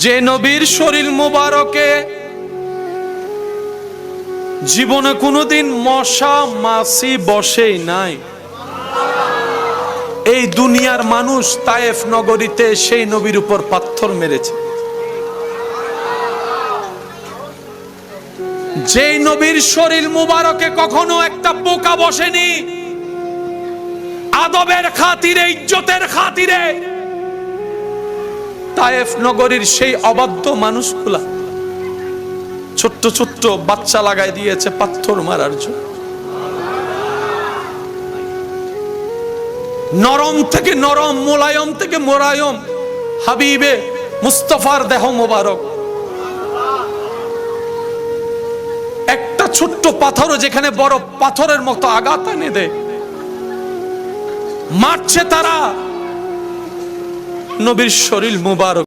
যে নবীর শরীর মুবারকে জীবনে কোনোদিন মশা মাছি বসেই নাই, এই দুনিয়ার মানুষ তায়েফ নগরীতে সেই নবীর উপর পাথর মেরেছে। যেই নবীর শরীর মুবারকে কখনো একটা পোকা বসেনি, আদবের খাতিরে, ইজ্জতের খাতিরে তায়েফ নগরীর সেই অবাধ্য মানুষগুলা ছোট্ট ছোট্ট বাচ্চা লাগাই দিয়েছে পাথর মারার জন্য। নরম থেকে নরম, মোলায়ম থেকে মোলায়ম হাবিবে মুস্তাফার দেহ মোবারক, একটা ছোট্ট পাথরও যেখানে বড় পাথরের মতো আঘাত এনে দেয়, মারছে তারা নবীর শরীর মুবারক।